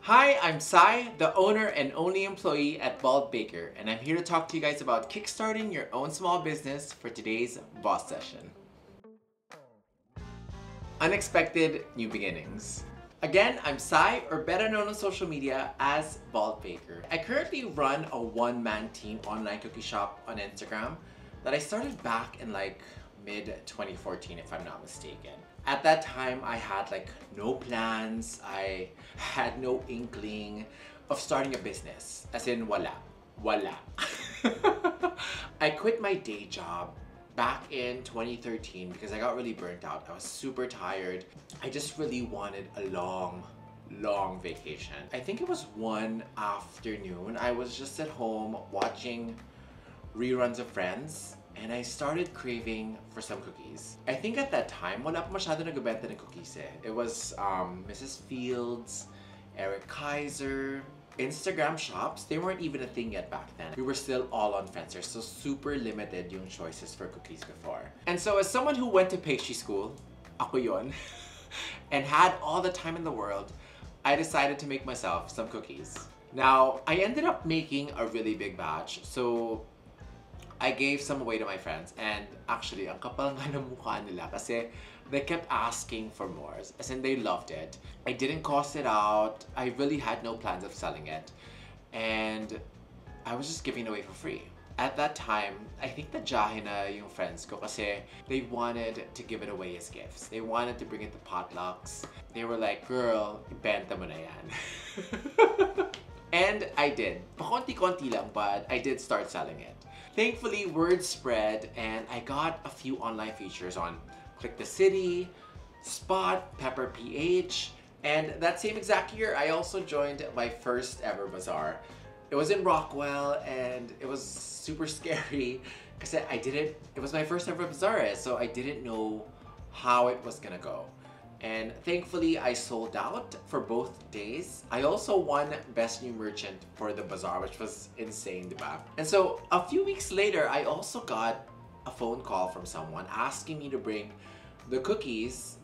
Hi, I'm Cy, the owner and only employee at Bald Baker, and I'm here to talk to you guys about kickstarting your own small business for today's Boz Session. Unexpected new beginnings. Again, I'm Cy, or better known on social media as Bald Baker. I currently run a one-man team online cookie shop on Instagram that I started back in like mid-2014 if I'm not mistaken. At that time, I had like no plans, I had no inkling of starting a business, as in wala. I quit my day job back in 2013 because I got really burnt out. I was super tired. I just really wanted a long vacation. I think it was one afternoon, I was just at home watching reruns of Friends, and I started craving for some cookies. I think at that time, wala pa masyado nagbebenta ng cookies eh. It was Mrs. Fields, Eric Kaiser, Instagram shops. They weren't even a thing yet back then. We were still all on Fencers, so super limited yung choices for cookies before. And so as someone who went to pastry school, ako yon, and had all the time in the world, I decided to make myself some cookies. Now, I ended up making a really big batch, so I gave some away to my friends, and actually, ang kapal nga ng mukha nila kasi they kept asking for more, as in they loved it. I didn't cost it out, I really had no plans of selling it, and I was just giving it away for free. At that time, I think najahe na yung friends ko kasi they wanted to give it away as gifts. They wanted to bring it to potlucks. They were like, girl, ibenta mo na yan. And I did. Pakonti-konti lang, but I did start selling it. Thankfully, word spread and I got a few online features on Click the City, Spot, Pepper PH, and that same exact year, I also joined my first ever bazaar. It was in Rockwell and it was super scary because it was my first ever bazaar, so I didn't know how it was gonna go. And thankfully, I sold out for both days. I also won Best New Merchant for the bazaar, which was insane, diba? And so a few weeks later, I also got a phone call from someone asking me to bring the cookies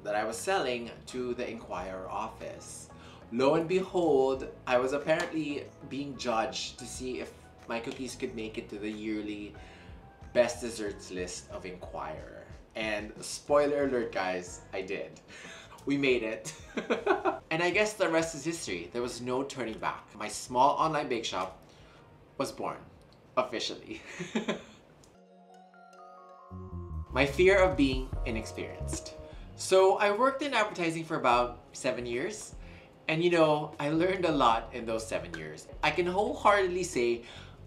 that I was selling to the Inquirer office. Lo and behold, I was apparently being judged to see if my cookies could make it to the yearly Best Desserts list of Inquirer. And spoiler alert guys, I did. We made it. And I guess the rest is history. There was no turning back. My small online bake shop was born, officially. My fear of being inexperienced. So I worked in advertising for about 7 years. And you know, I learned a lot in those 7 years. I can wholeheartedly say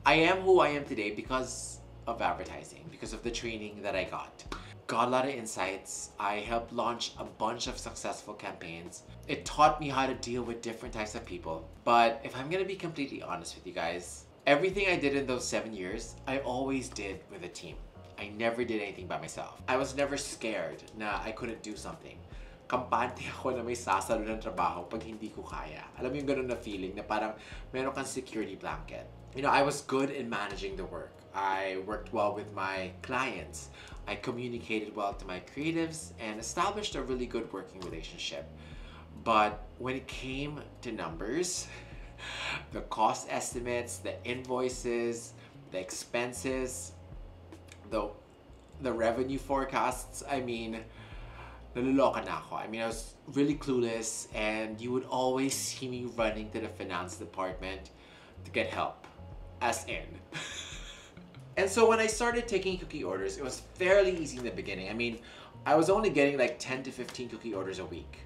I am who I am today because of advertising, because of the training that I got. Got a lot of insights. I helped launch a bunch of successful campaigns. It taught me how to deal with different types of people. But if I'm gonna be completely honest with you guys, everything I did in those 7 years, I always did with a team. I never did anything by myself. I was never scared na I couldn't do something. Kampante ako na may sasalo ng trabaho pag hindi ko kaya. Alam mo yung ganun na feeling na parang meron kang security blanket. You know, I was good in managing the work. I worked well with my clients. I communicated well to my creatives and established a really good working relationship. But when it came to numbers, the cost estimates, the invoices, the expenses, the revenue forecasts, I mean, naluloka na ako. I mean, I was really clueless and you would always see me running to the finance department to get help, as in. And so when I started taking cookie orders, it was fairly easy in the beginning. I mean, I was only getting like 10 to 15 cookie orders a week.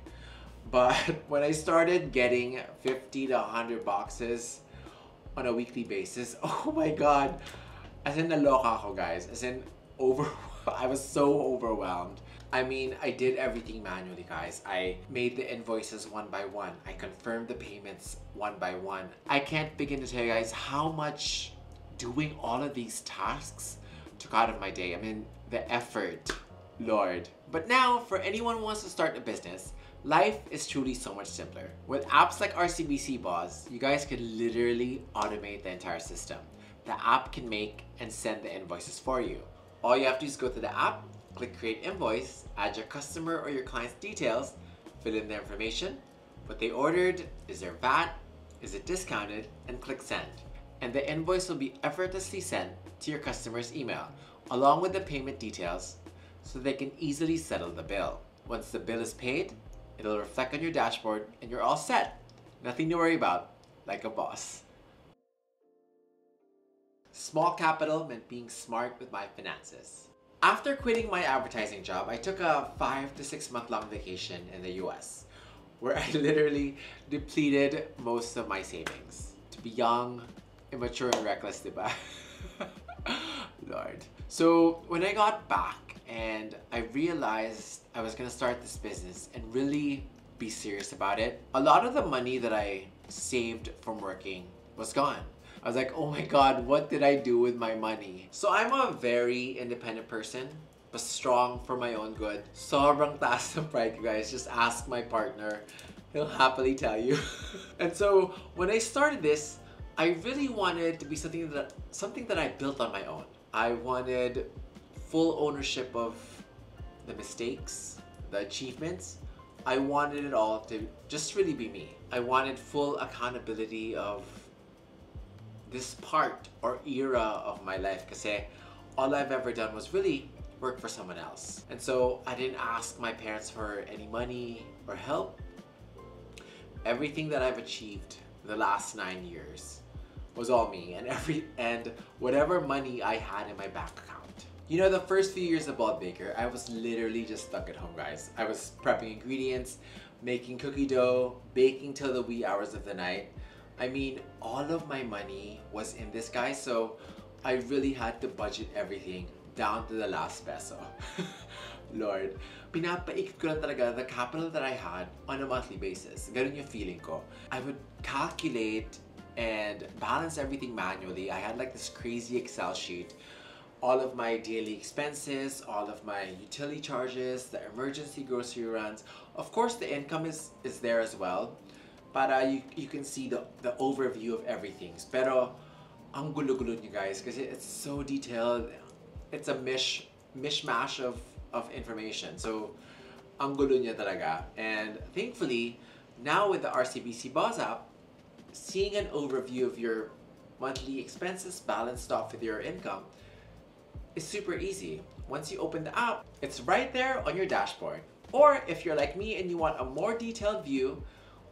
But when I started getting 50 to 100 boxes on a weekly basis, oh my God. As in, naloka ako guys. As in, I was so overwhelmed. I mean, I did everything manually, guys. I made the invoices one by one. I confirmed the payments one by one. I can't begin to tell you guys how much doing all of these tasks took out of my day. I mean, the effort, Lord. But now, for anyone who wants to start a business, life is truly so much simpler. With apps like RCBC Boz, you guys can literally automate the entire system. The app can make and send the invoices for you. All you have to do is go to the app, click create invoice, add your customer or your client's details, fill in the information, What they ordered, is there VAT, is it discounted, and click send. And the invoice will be effortlessly sent to your customer's email, along with the payment details, so they can easily settle the bill. Once the bill is paid, it'll reflect on your dashboard and you're all set. Nothing to worry about, like a boss. Small capital meant being smart with my finances. After quitting my advertising job, I took a 5 to 6 month long vacation in the US, where I literally depleted most of my savings. To be young, immature, and reckless, diba? Lord. So when I got back and I realized I was gonna start this business and really be serious about it, a lot of the money that I saved from working was gone. I was like, oh my God, what did I do with my money? So I'm a very independent person, but strong for my own good. Sobrang taas ng pride, you guys. Just ask my partner. He'll happily tell you. And so when I started this, I really wanted to be something that I built on my own. I wanted full ownership of the mistakes, the achievements. I wanted it all to just really be me. I wanted full accountability of this part or era of my life, kasi all I've ever done was really work for someone else. And so I didn't ask my parents for any money or help. Everything that I've achieved the last 9 years was all me, and whatever money I had in my bank account. You know, the first few years of Boz Baker, I was literally just stuck at home, guys. I was prepping ingredients, making cookie dough, baking till the wee hours of the night. I mean, all of my money was in this, guys, so I really had to budget everything down to the last peso. Lord, pinapaikot ko lang talaga the capital that I had on a monthly basis. Ganun yung feeling ko. I would calculate and balance everything manually. I had like this crazy Excel sheet. All of my daily expenses, all of my utility charges, the emergency grocery runs. Of course, the income is there as well. But you can see the overview of everything. Pero ang gulo-gulo niyo, guys, kasi it's so detailed. It's a mishmash of information. So ang gulo niya talaga. And thankfully, now with the RCBC Boz app, seeing an overview of your monthly expenses balanced off with your income is super easy. Once you open the app, it's right there on your dashboard. Or if you're like me and you want a more detailed view,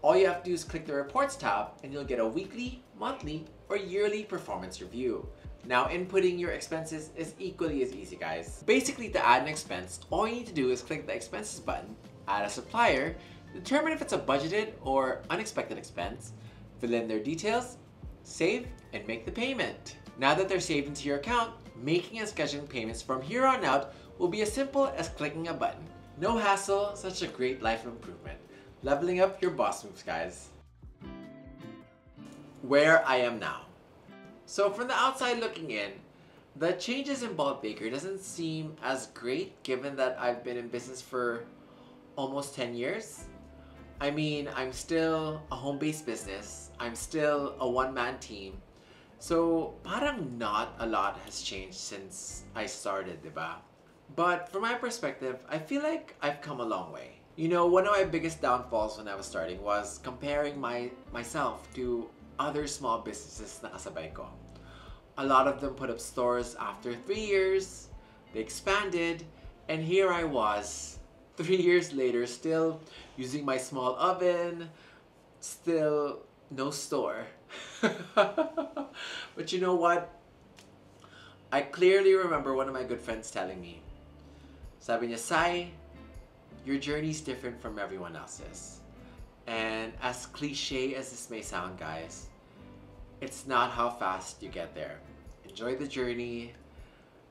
all you have to do is click the Reports tab and you'll get a weekly, monthly, or yearly performance review. Now, inputting your expenses is equally as easy, guys. Basically, to add an expense, all you need to do is click the Expenses button, add a supplier, determine if it's a budgeted or unexpected expense, fill in their details, save, and make the payment. Now that they're saved into your account, making and scheduling payments from here on out will be as simple as clicking a button. No hassle, such a great life improvement. Leveling up your boss moves, guys. Where I am now. So from the outside looking in, the changes in Boz Baker doesn't seem as great given that I've been in business for almost 10 years. I mean, I'm still a home-based business. I'm still a one-man team. So parang not a lot has changed since I started, diba? But from my perspective, I feel like I've come a long way. You know, one of my biggest downfalls when I was starting was comparing myself to other small businesses na kasabay ko. A lot of them put up stores after 3 years, they expanded, and here I was, 3 years later, still using my small oven, still no store. But you know what? I clearly remember one of my good friends telling me, sabi niya, Sai, your journey's different from everyone else's. And as cliche as this may sound, guys, it's not how fast you get there. Enjoy the journey.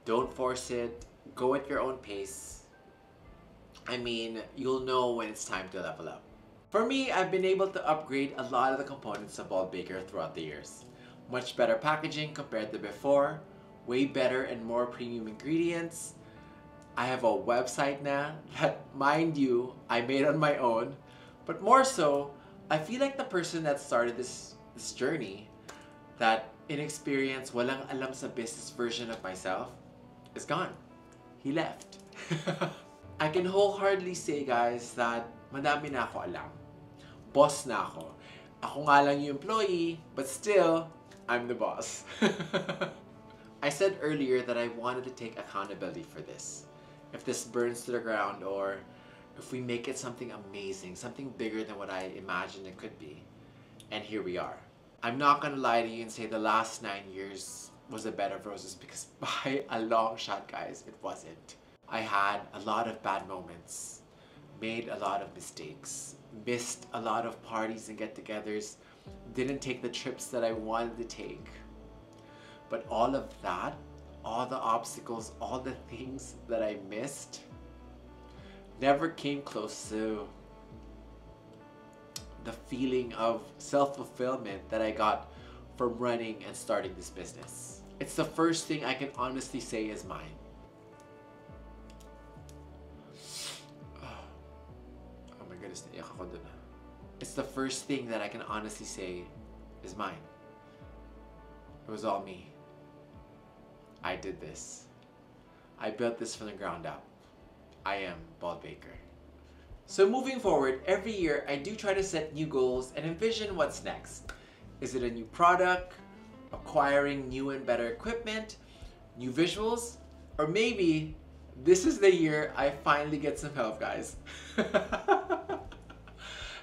Don't force it. Go at your own pace. I mean, you'll know when it's time to level up. For me, I've been able to upgrade a lot of the components of Boz Baker throughout the years. Much better packaging compared to before. Way better and more premium ingredients. I have a website now that, mind you, I made on my own. But more so, I feel like the person that started this journey, that inexperienced, walang alam sa business version of myself, is gone. He left. I can wholeheartedly say, guys, that madami na ako alam. boss na ako. Ako nga lang yung employee, but still, I'm the boss. I said earlier that I wanted to take accountability for this. If this burns to the ground, or if we make it something amazing, something bigger than what I imagined it could be. And here we are. I'm not gonna lie to you and say the last 9 years was a bed of roses, because by a long shot, guys, it wasn't. I had a lot of bad moments, made a lot of mistakes, missed a lot of parties and get-togethers, didn't take the trips that I wanted to take. But all of that, all the obstacles, all the things that I missed, never came close to the feeling of self-fulfillment that I got from running and starting this business. It's the first thing I can honestly say is mine. Oh my goodness, naiyak ako dun. It's the first thing that I can honestly say is mine. It was all me. I did this. I built this from the ground up. I am Boz Baker. So moving forward, every year I do try to set new goals and envision what's next. Is it a new product, acquiring new and better equipment, new visuals, or maybe this is the year I finally get some help, guys.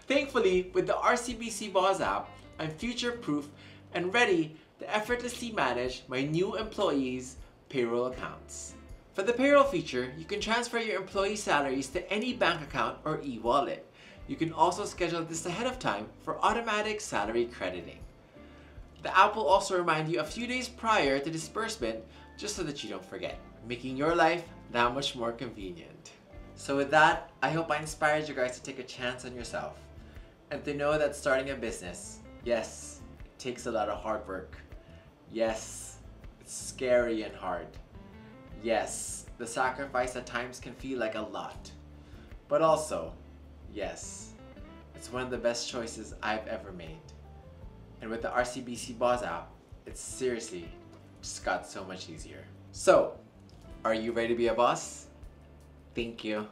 Thankfully, with the RCBC Boz app, I'm future-proof and ready to effortlessly manage my new employees' payroll accounts. For the payroll feature, you can transfer your employee salaries to any bank account or e-wallet. You can also schedule this ahead of time for automatic salary crediting. The app will also remind you a few days prior to disbursement, just so that you don't forget, making your life that much more convenient. So with that, I hope I inspired you guys to take a chance on yourself and to know that starting a business, yes, it takes a lot of hard work. Yes, it's scary and hard. Yes, the sacrifice at times can feel like a lot. But also, yes, it's one of the best choices I've ever made. And with the RCBC Boz app, it's seriously just got so much easier. So, are you ready to be a boss? Thank you.